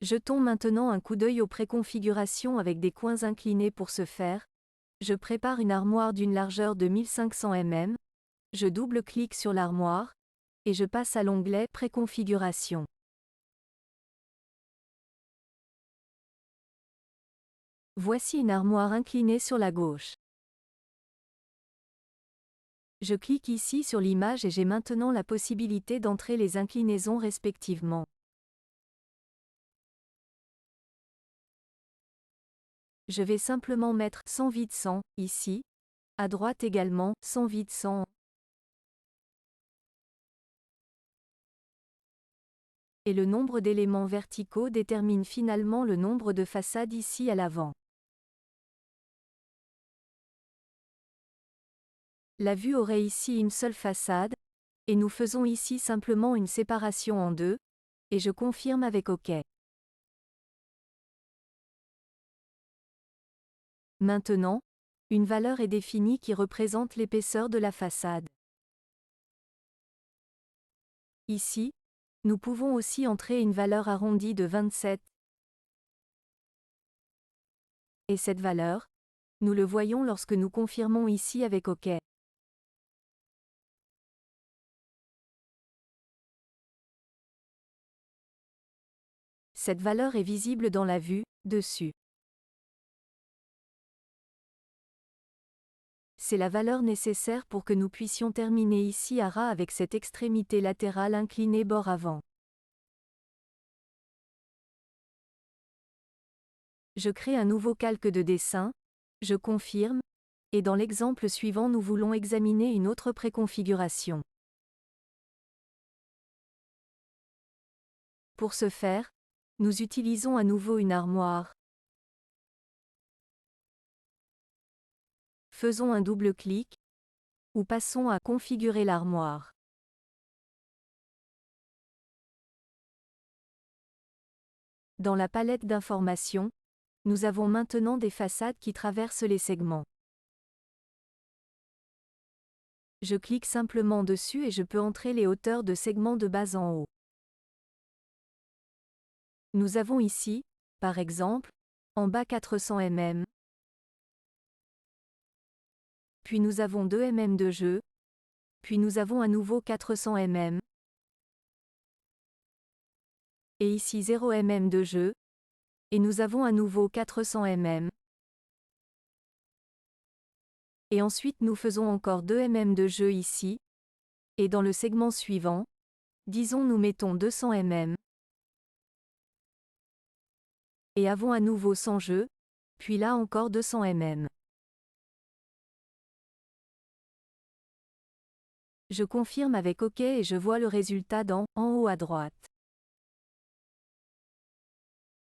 Jetons maintenant un coup d'œil aux préconfigurations avec des coins inclinés. Pour ce faire, je prépare une armoire d'une largeur de 1500 mm, je double-clique sur l'armoire, et je passe à l'onglet Préconfiguration. Voici une armoire inclinée sur la gauche. Je clique ici sur l'image et j'ai maintenant la possibilité d'entrer les inclinaisons respectivement. Je vais simplement mettre 100 vide 100, ici. À droite également, 100 vide 100. Et le nombre d'éléments verticaux détermine finalement le nombre de façades ici à l'avant. La vue aurait ici une seule façade, et nous faisons ici simplement une séparation en deux, et je confirme avec OK. Maintenant, une valeur est définie qui représente l'épaisseur de la façade. Ici, nous pouvons aussi entrer une valeur arrondie de 27. Et cette valeur, nous le voyons lorsque nous confirmons ici avec OK. Cette valeur est visible dans la vue, dessus. C'est la valeur nécessaire pour que nous puissions terminer ici à ras avec cette extrémité latérale inclinée bord avant. Je crée un nouveau calque de dessin, je confirme, et dans l'exemple suivant nous voulons examiner une autre préconfiguration. Pour ce faire, nous utilisons à nouveau une armoire. Faisons un double-clic, ou passons à configurer l'armoire. Dans la palette d'informations, nous avons maintenant des façades qui traversent les segments. Je clique simplement dessus et je peux entrer les hauteurs de segments de bas en haut. Nous avons ici, par exemple, en bas 400 mm. Puis nous avons 2 mm de jeu. Puis nous avons à nouveau 400 mm. Et ici 0 mm de jeu. Et nous avons à nouveau 400 mm. Et ensuite nous faisons encore 2 mm de jeu ici. Et dans le segment suivant, disons nous mettons 200 mm. Et avons à nouveau 100 jeu. Puis là encore 200 mm. Je confirme avec OK et je vois le résultat en haut à droite.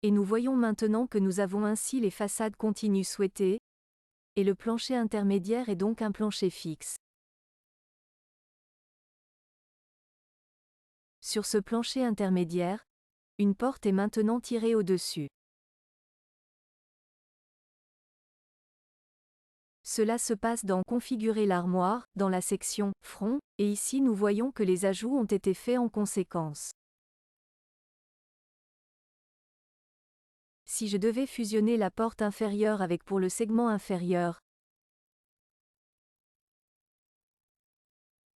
Et nous voyons maintenant que nous avons ainsi les façades continues souhaitées, et le plancher intermédiaire est donc un plancher fixe. Sur ce plancher intermédiaire, une porte est maintenant tirée au-dessus. Cela se passe dans Configurer l'armoire, dans la section Front, et ici nous voyons que les ajouts ont été faits en conséquence. Si je devais fusionner la porte inférieure avec pour le segment inférieur,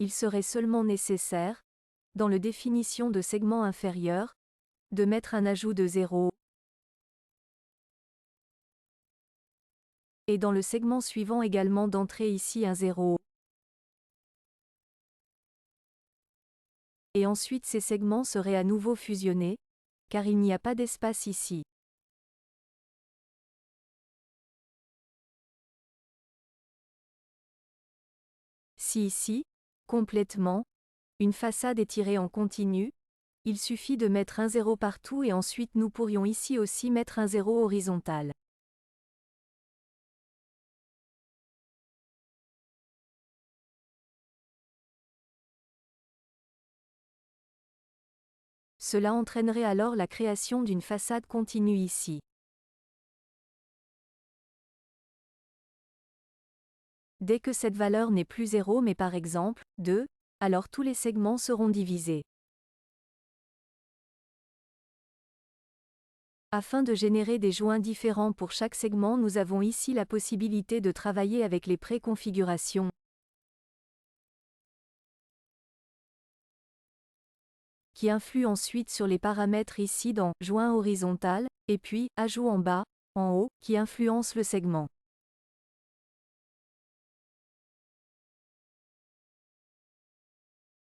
il serait seulement nécessaire, dans le définition de segment inférieur, de mettre un ajout de 0. Et dans le segment suivant également d'entrer ici un 0. Et ensuite ces segments seraient à nouveau fusionnés, car il n'y a pas d'espace ici. Si ici, complètement, une façade est tirée en continu, il suffit de mettre un 0 partout et ensuite nous pourrions ici aussi mettre un 0 horizontal. Cela entraînerait alors la création d'une façade continue ici. Dès que cette valeur n'est plus 0 mais par exemple 2, alors tous les segments seront divisés. Afin de générer des joints différents pour chaque segment, nous avons ici la possibilité de travailler avec les préconfigurations, qui influent ensuite sur les paramètres ici dans Joint horizontal, et puis Ajout en bas, en haut, qui influence le segment.